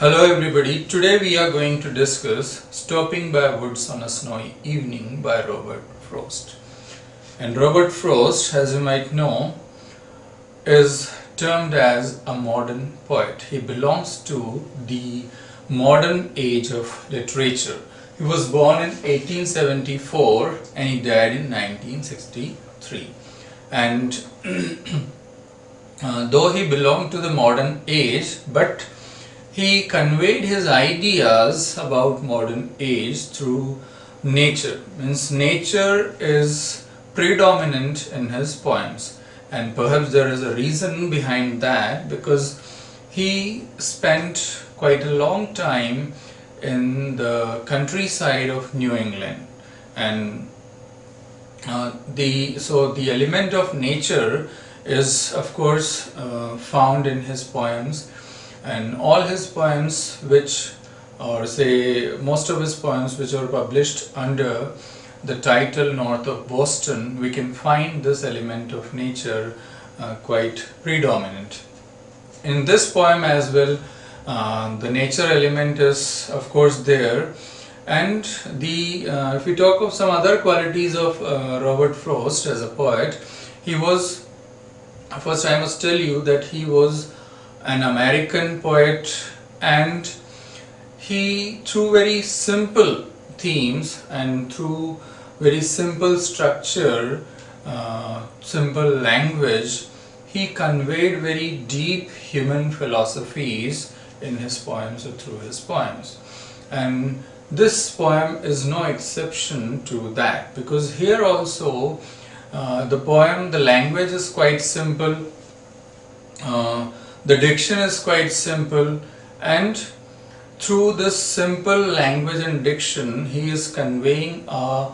Hello everybody, today we are going to discuss Stopping by Woods on a Snowy Evening by Robert Frost. And Robert Frost, as you might know, is termed as a modern poet. He belongs to the modern age of literature. He was born in 1874 and he died in 1963. And though he belonged to the modern age, but he conveyed his ideas about modern age through nature. Means nature is predominant in his poems, and perhaps there is a reason behind that, because he spent quite a long time in the countryside of New England, and the element of nature is of course found in his poems. And all his poems most of his poems which are published under the title North of Boston, we can find this element of nature quite predominant. In this poem as well, the nature element is of course there. And if we talk of some other qualities of Robert Frost as a poet, he was, first I must tell you that he was an American poet, and he, through very simple themes and through very simple structure, simple language, he conveyed very deep human philosophies in his poems or through his poems. And this poem is no exception to that, because here also the language is quite simple. The diction is quite simple, and through this simple language and diction, he is conveying a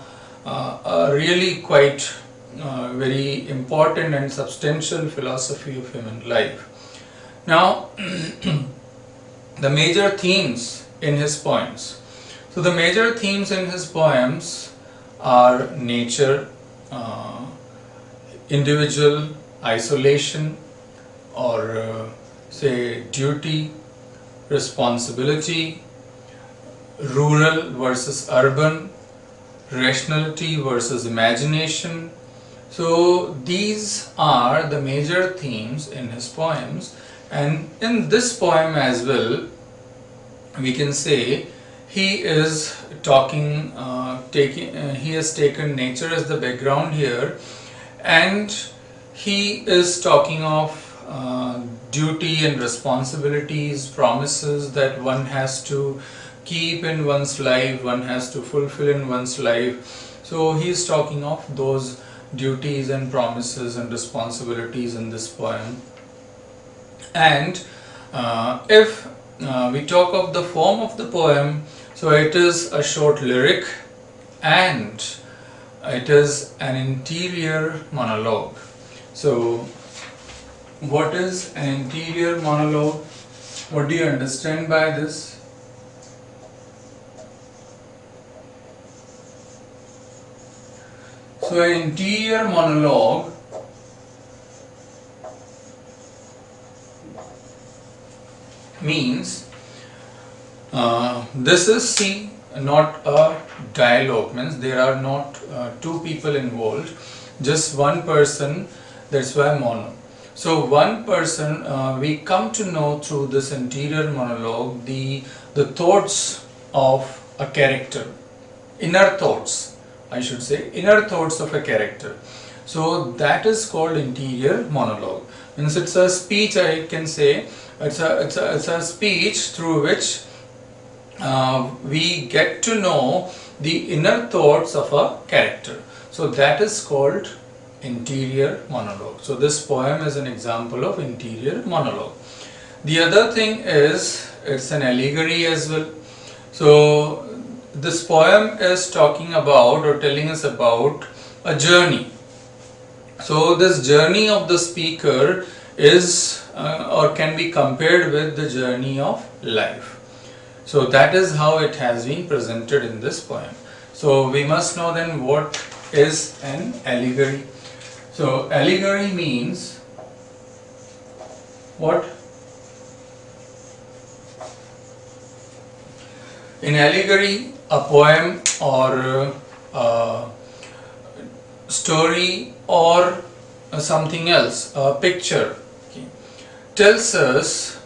really quite very important and substantial philosophy of human life. Now, the major themes in his poems. So the major themes in his poems are nature, individual isolation, or say duty, responsibility, rural versus urban, rationality versus imagination. So these are the major themes in his poems, and in this poem as well we can say he is talking, he has taken nature as the background here, and he is talking of duty and responsibilities, promises that one has to keep in one's life, one has to fulfill in one's life. So he is talking of those duties and promises and responsibilities in this poem. And if we talk of the form of the poem, so it is a short lyric and it is an interior monologue. So what is an interior monologue? What do you understand by this? So an interior monologue means this is not a dialogue, means there are not two people involved, just one person, that's why mono. So one person, we come to know through this interior monologue the thoughts of a character, inner thoughts, I should say, inner thoughts of a character. So that is called interior monologue. Means it's a speech, I can say, it's a speech through which we get to know the inner thoughts of a character. So that is called interior monologue. So this poem is an example of interior monologue. The other thing is it's an allegory as well. So this poem is talking about or telling us about a journey. So this journey of the speaker is or can be compared with the journey of life. So that is how it has been presented in this poem. So we must know then what is an allegory. So allegory means what? In allegory, a poem or a story or something else, a picture, okay, tells us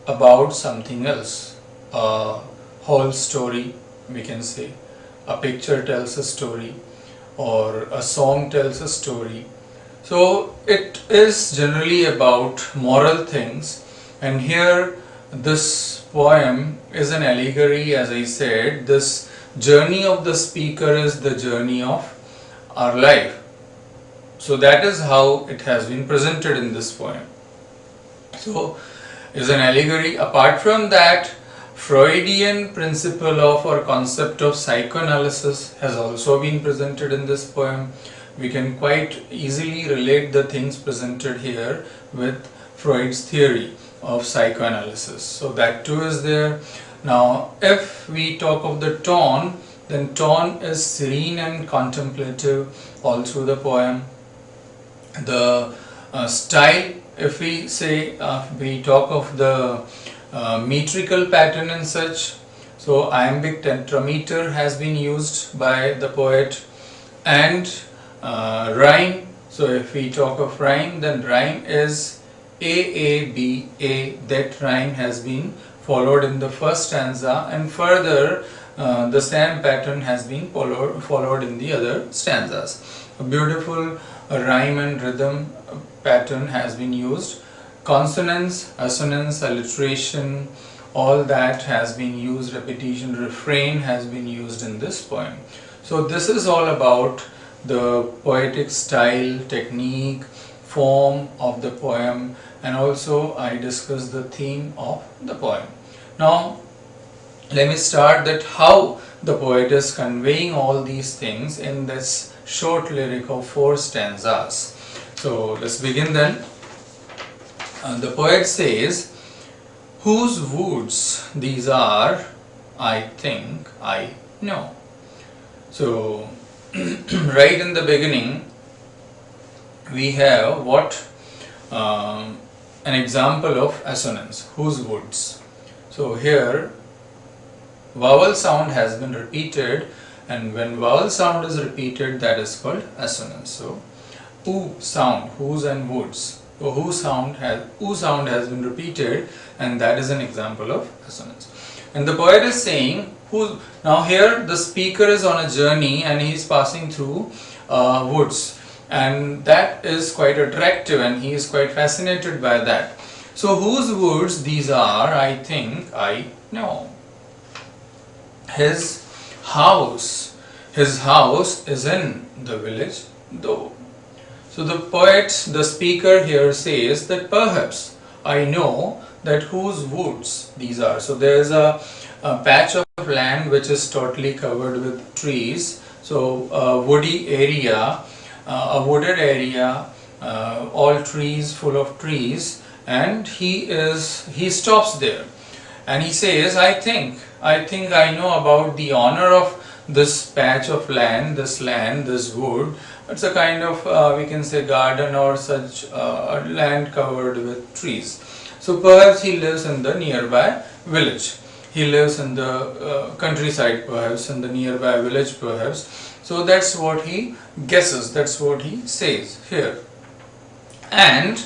about something else. A whole story, we can say. A picture tells a story, or a song tells a story. So it is generally about moral things, and here this poem is an allegory. As I said, this journey of the speaker is the journey of our life. So that is how it has been presented in this poem. So is an allegory. Apart from that, Freudian principle of or concept of psychoanalysis has also been presented in this poem. We can quite easily relate the things presented here with Freud's theory of psychoanalysis. So that too is there. Now, if we talk of the tone, then tone is serene and contemplative all through the poem. The style, if we say, we talk of the metrical pattern and such, so iambic tetrameter has been used by the poet, and rhyme. So if we talk of rhyme, then rhyme is A, that rhyme has been followed in the first stanza, and further the same pattern has been followed in the other stanzas. A beautiful rhyme and rhythm pattern has been used. Consonance, assonance, alliteration, all that has been used. Repetition, refrain has been used in this poem. So this is all about the poetic style, technique, form of the poem, and also I discussed the theme of the poem. Now let me start that how the poet is conveying all these things in this short lyric of 4 stanzas. So let's begin then. The poet says, "Whose woods these are, I think I know." So right in the beginning we have what an example of assonance, whose woods. So here vowel sound has been repeated, and when vowel sound is repeated, that is called assonance. So oo sound, whose and woods. So oo sound has been repeated, and that is an example of assonance. And the poet is saying, now here the speaker is on a journey and he is passing through woods, and that is quite attractive and he is quite fascinated by that. So whose woods these are, I think I know. His house is in the village though. So the poet, the speaker here says that perhaps I know that whose woods these are. So there is a patch of land which is totally covered with trees. So a wooded area, all trees, full of trees, and he stops there and he says, I think I know about the honor of this patch of land, this wood. It's a kind of we can say garden or such land covered with trees. So perhaps he lives in the nearby village. He lives in the countryside, perhaps in the nearby village, perhaps. So that's what he guesses, that's what he says here. And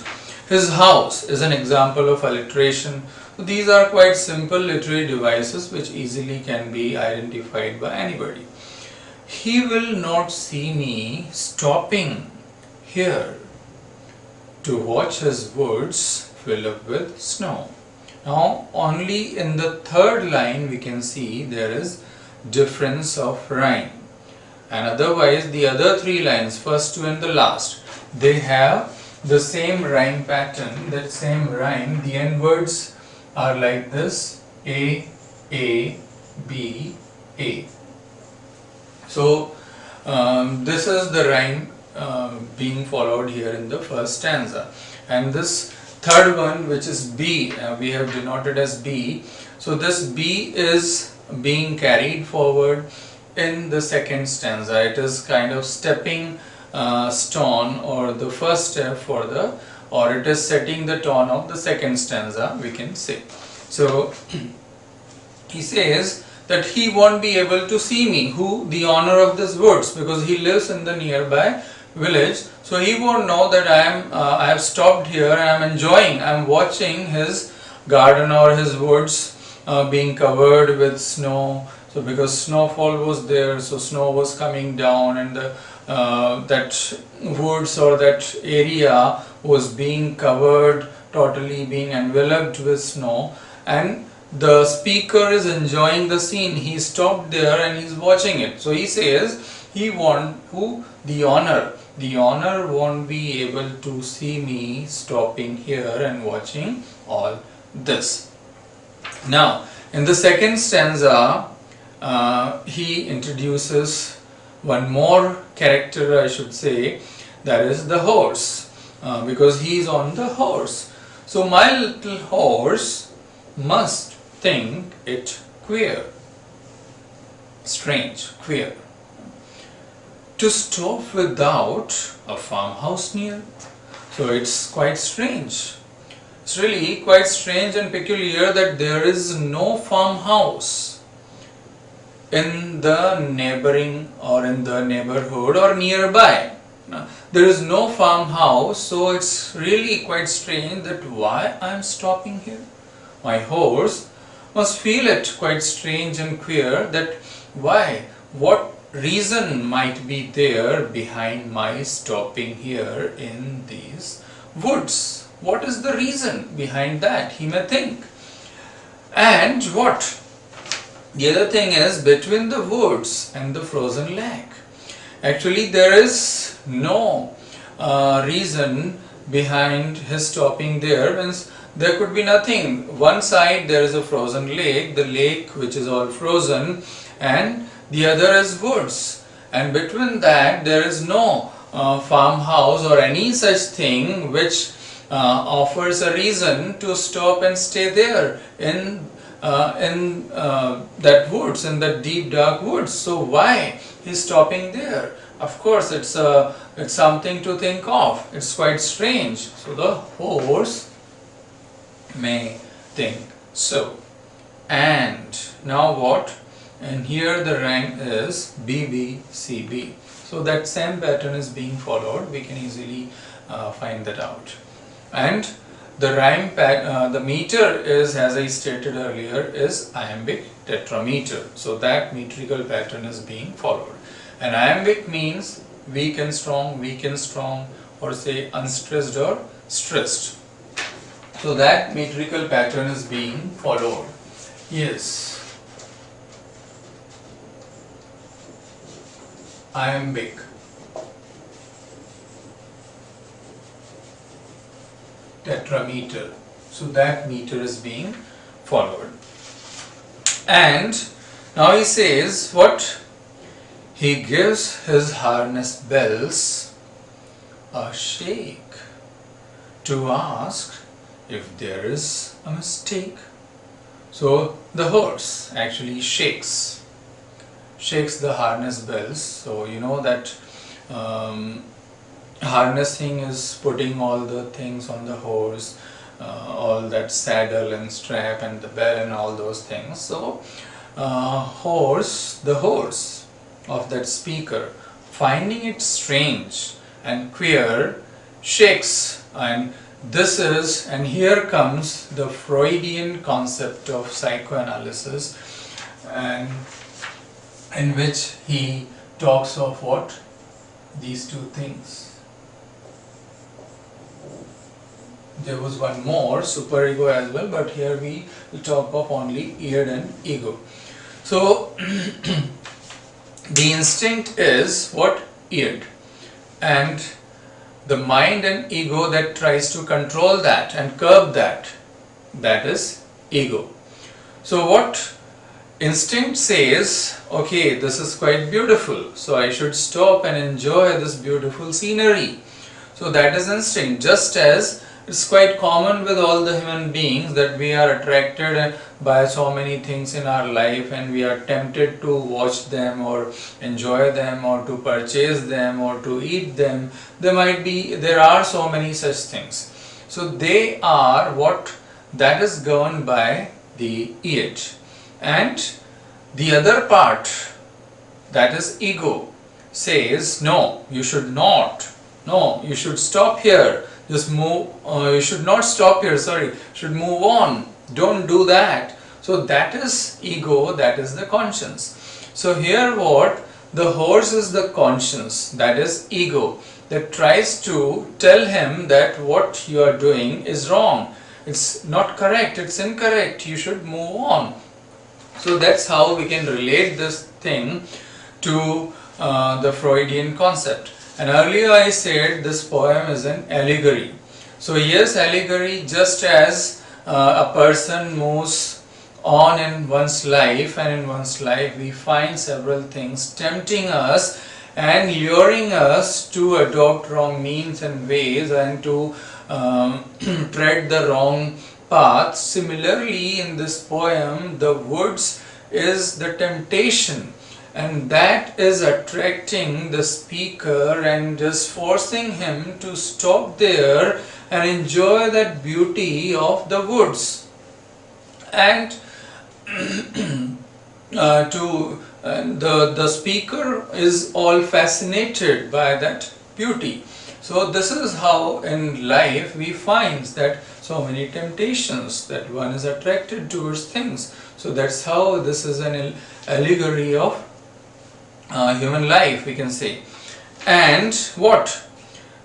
his house is an example of alliteration. So these are quite simple literary devices which easily can be identified by anybody. He will not see me stopping here to watch his woods fill up with snow. Now only in the third line we can see there is difference of rhyme, and otherwise the other 3 lines, first 2 and the last, they have the same rhyme pattern, that same rhyme. The end words are like this: A, B, A. So this is the rhyme being followed here in the first stanza, and this third one, which is B, we have denoted as B. So this B is being carried forward in the second stanza. It is kind of stepping stone, or the first step for the, or it is setting the tone of the second stanza, we can say. So he says that he won't be able to see me, the owner of this woods, because he lives in the nearby village. So he won't know that I have stopped here and I'm watching his garden or his woods being covered with snow. So because snowfall was there, so snow was coming down, and that woods or that area was being covered, totally being enveloped with snow, and the speaker is enjoying the scene. He stopped there and he's watching it. So he says he the owner won't be able to see me stopping here and watching all this. Now in the second stanza he introduces one more character, I should say, that is the horse, because he is on the horse. So my little horse must think it queer, strange, queer, to stop without a farmhouse near. So it's quite strange. It's really quite strange and peculiar that there is no farmhouse in the neighboring or in the neighborhood or nearby. There is no farmhouse, so it's really quite strange that why I am stopping here. My horse must feel it quite strange and queer that why, what reason might be there behind my stopping here in these woods. What is the reason behind that, he may think. And what? The other thing is, between the woods and the frozen lake, actually there is no reason behind his stopping there. Means there could be nothing. One side there is a frozen lake, the lake which is all frozen, and the other is woods, and between that there is no farmhouse or any such thing which offers a reason to stop and stay there in that woods, in that deep dark woods. So why he's stopping there? Of course it's something to think of. It's quite strange. So the horse may think so. And now what? And here the rhyme is BBCB. So that same pattern is being followed. We can easily find that out. And the rhyme the meter is, as I stated earlier, is iambic tetrameter. So that metrical pattern is being followed. And iambic means weak and strong, or say unstressed or stressed. So that metrical pattern is being followed. Yes. Iambic. Tetrameter. So that meter is being followed. And now he says what? He gives his harness bells a shake to ask if there is a mistake. So the horse actually shakes the harness bells. So you know that harnessing is putting all the things on the horse, all that saddle and strap and the bell and all those things. So the horse of that speaker, finding it strange and queer, shakes. And here comes the Freudian concept of psychoanalysis, and in which he talks of what? These two things. There was one more, superego as well, but here we will talk of only id and ego. So the instinct is what? Id. And the mind and ego that tries to control that and curb that is ego. So what instinct says, okay, this is quite beautiful, so I should stop and enjoy this beautiful scenery. So that is instinct. Just as it's quite common with all the human beings that we are attracted by so many things in our life, and we are tempted to watch them or enjoy them or to purchase them or to eat them. There are so many such things. So they are what? That is governed by the id. And The other part, that is ego, says no, you should not, no, you should stop here, just move, you should not stop here, sorry, should move on, don't do that. So that is ego, that is the conscience. So here what, the horse is the conscience, that is ego, that tries to tell him that what you are doing is wrong, it's not correct, it's incorrect, you should move on. So that's how we can relate this thing to the Freudian concept. And earlier I said this poem is an allegory. So yes, allegory, just as a person moves on in one's life, and in one's life we find several things tempting us and luring us to adopt wrong means and ways and to tread the wrong path. Similarly, in this poem, the woods is the temptation, and that is attracting the speaker and just forcing him to stop there and enjoy that beauty of the woods. And the speaker is all fascinated by that beauty. So this is how in life we find that so many temptations, that one is attracted towards things. So that's how this is an allegory of human life, we can say. And what?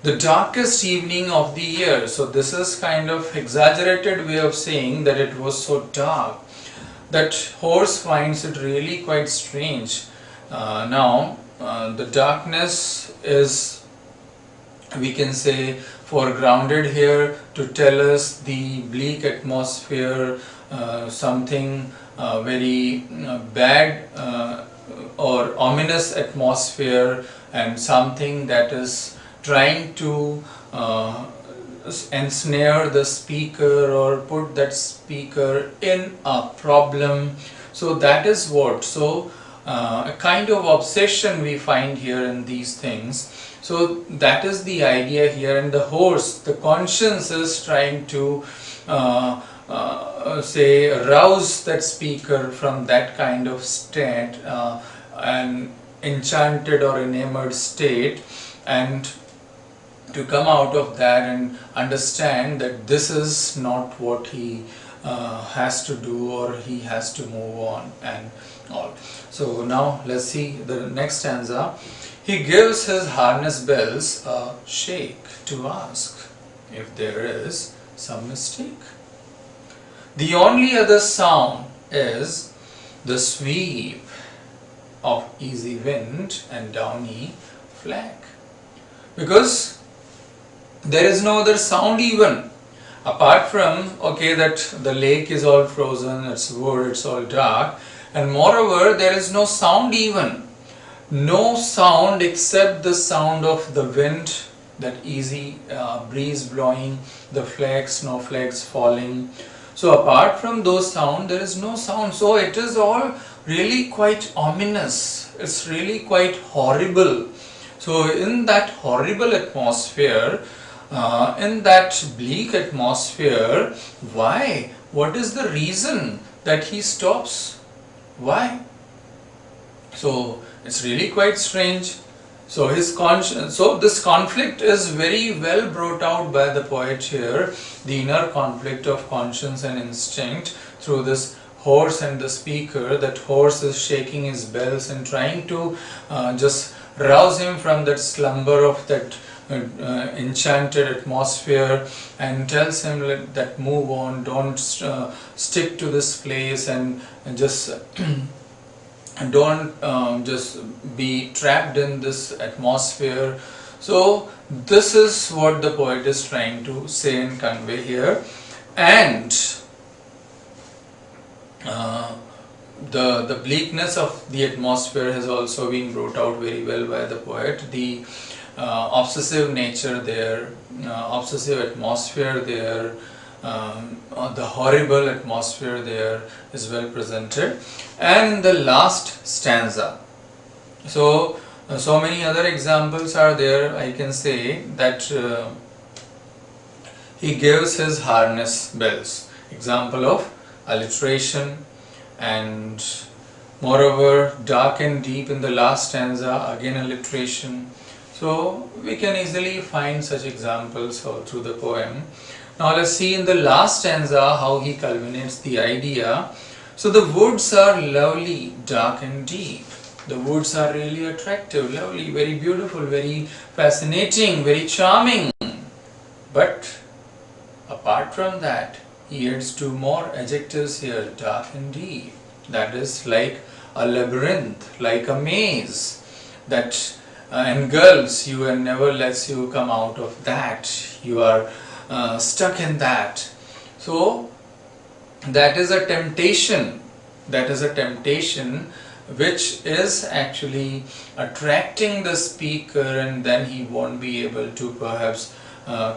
The darkest evening of the year. So this is kind of exaggerated way of saying that it was so dark. That horse finds it really quite strange. The darkness is, we can say, foregrounded here to tell us the bleak atmosphere, something very bad or ominous atmosphere, and something that is trying to ensnare the speaker or put that speaker in a problem. So that is what, so a kind of obsession we find here in these things. So that is the idea here. And the horse, the conscience, is trying to say rouse that speaker from that kind of state, an enchanted or enamored state, and to come out of that and understand that this is not what he has to do, or he has to move on and all. So now let's see the next stanza. He gives his harness bells a shake to ask if there is some mistake. The only other sound is the sweep of easy wind and downy flag, because there is no other sound even apart from, okay, that the lake is all frozen, it's wood, it's all dark, and moreover there is no sound even, no sound except the sound of the wind, that easy breeze blowing, the flakes, snowflakes falling. So apart from those sound there is no sound. So it is all really quite ominous, it's really quite horrible. So in that horrible atmosphere, in that bleak atmosphere, why? What is the reason that he stops? Why? So it's really quite strange. So his conscience, so this conflict is very well brought out by the poet here, the inner conflict of conscience and instinct through this horse and the speaker. That horse is shaking his bells and trying to just rouse him from that slumber of that enchanted atmosphere, and tells him that move on, don't stick to this place, and just don't just be trapped in this atmosphere. So this is what the poet is trying to say and convey here. And the bleakness of the atmosphere has also been brought out very well by the poet. The obsessive nature there, obsessive atmosphere there, the horrible atmosphere there is well presented. And the last stanza. So many other examples are there. I can say that he gives his harness bells, example of alliteration. And Moreover, dark and deep in the last stanza, again alliteration. So we can easily find such examples all through the poem. Now let's see in the last stanza how he culminates the idea. So the woods are lovely, dark and deep. The woods are really attractive, lovely, very beautiful, very fascinating, very charming. But apart from that, he adds two more adjectives here, dark and deep. That is like a labyrinth, like a maze that engulfs you and never lets you come out of that. You are stuck in that. So that is a temptation. That is a temptation which is actually attracting the speaker, and then he won't be able to perhaps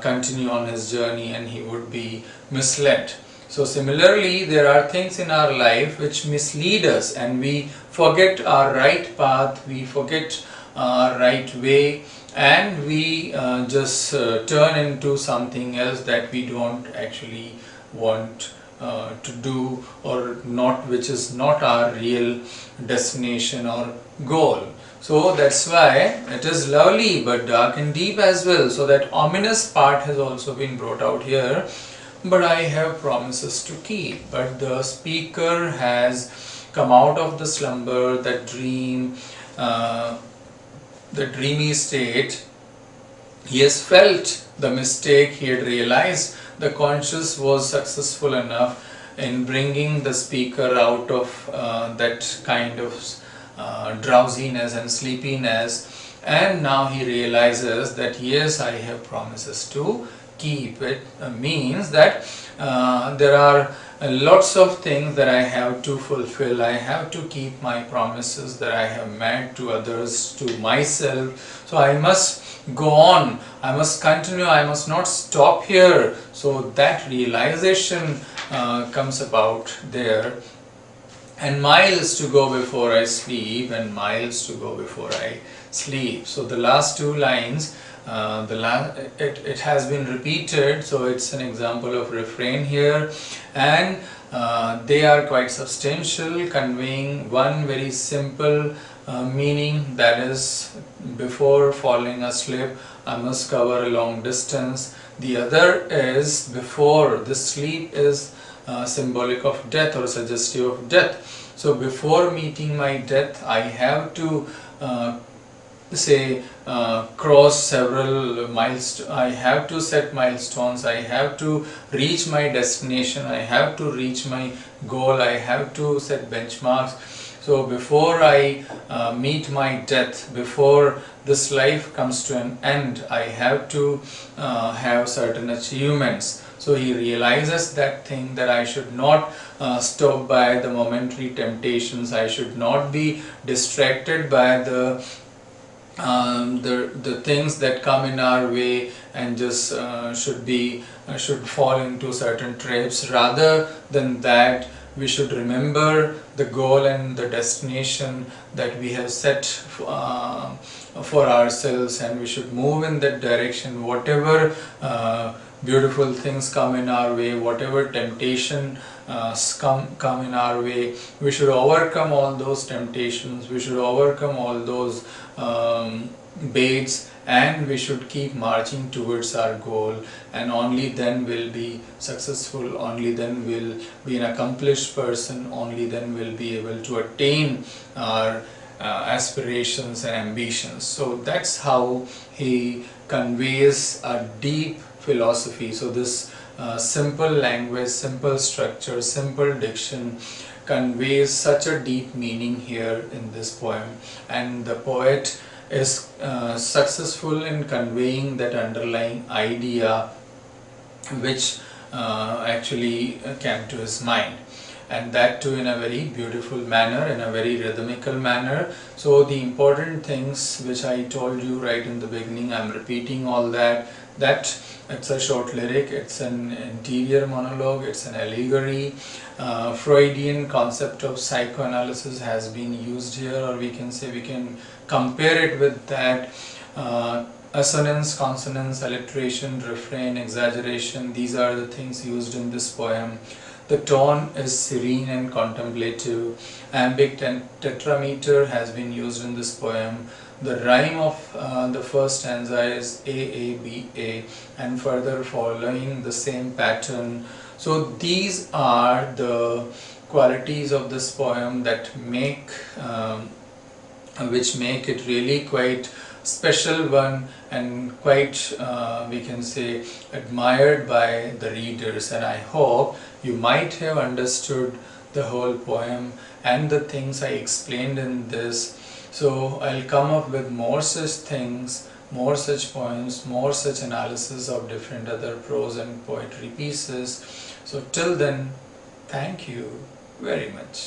continue on his journey and he would be misled. So similarly, there are things in our life which mislead us and we forget our right path, we forget our right way, and we just turn into something else that we don't actually want to do, or not, which is not our real destination or goal. So that's why it is lovely but dark and deep as well. So that ominous part has also been brought out here. But I have promises to keep. But the speaker has come out of the slumber, that dream, the dreamy state. He has felt the mistake, he had realized the conscious was successful enough in bringing the speaker out of that kind of drowsiness and sleepiness, and now he realizes that yes, I have promises to keep. It means that there are lots of things that I have to fulfill. I have to keep my promises that I have made to others, to myself. So I must go on, I must continue, I must not stop here. So that realization comes about there. And miles to go before I sleep, and miles to go before I sleep. So the last two lines, it has been repeated, so it's an example of refrain here, and they are quite substantial, conveying one very simple meaning, that is, before falling asleep I must cover a long distance. The other is, before, the sleep is symbolic of death or suggestive of death. So before meeting my death, I have to cross several milestones. I have to set milestones, I have to reach my destination, I have to reach my goal, I have to set benchmarks. So before I meet my death, before this life comes to an end, I have to have certain achievements. So he realizes that thing, that I should not stop by the momentary temptations, I should not be distracted by the things that come in our way and just should fall into certain traps. Rather than that, we should remember the goal and the destination that we have set for ourselves, and we should move in that direction. Whatever beautiful things come in our way, whatever temptation come in our way, we should overcome all those temptations, we should overcome all those baits, and we should keep marching towards our goal, and only then we'll be successful, only then we'll be an accomplished person, only then we'll be able to attain our aspirations and ambitions. So that's how he conveys a deep philosophy. So this simple language, simple structure, simple diction conveys such a deep meaning here in this poem, and the poet is successful in conveying that underlying idea which actually came to his mind, and that too in a very beautiful manner, in a very rhythmical manner. So the important things which I told you right in the beginning, I'm repeating all that it's a short lyric, it's an interior monologue, it's an allegory. Freudian concept of psychoanalysis has been used here, or we can say we can compare it with that. Assonance, consonance, alliteration, refrain, exaggeration, these are the things used in this poem. The tone is serene and contemplative. Iambic tetrameter has been used in this poem. The rhyme of the first stanza is A A B A, and further following the same pattern. So these are the qualities of this poem that make which make it really quite special one, and quite we can say admired by the readers. And I hope you might have understood the whole poem and the things I explained in this. So I'll come up with more such things, more such poems, more such analysis of different other prose and poetry pieces. So till then, thank you very much.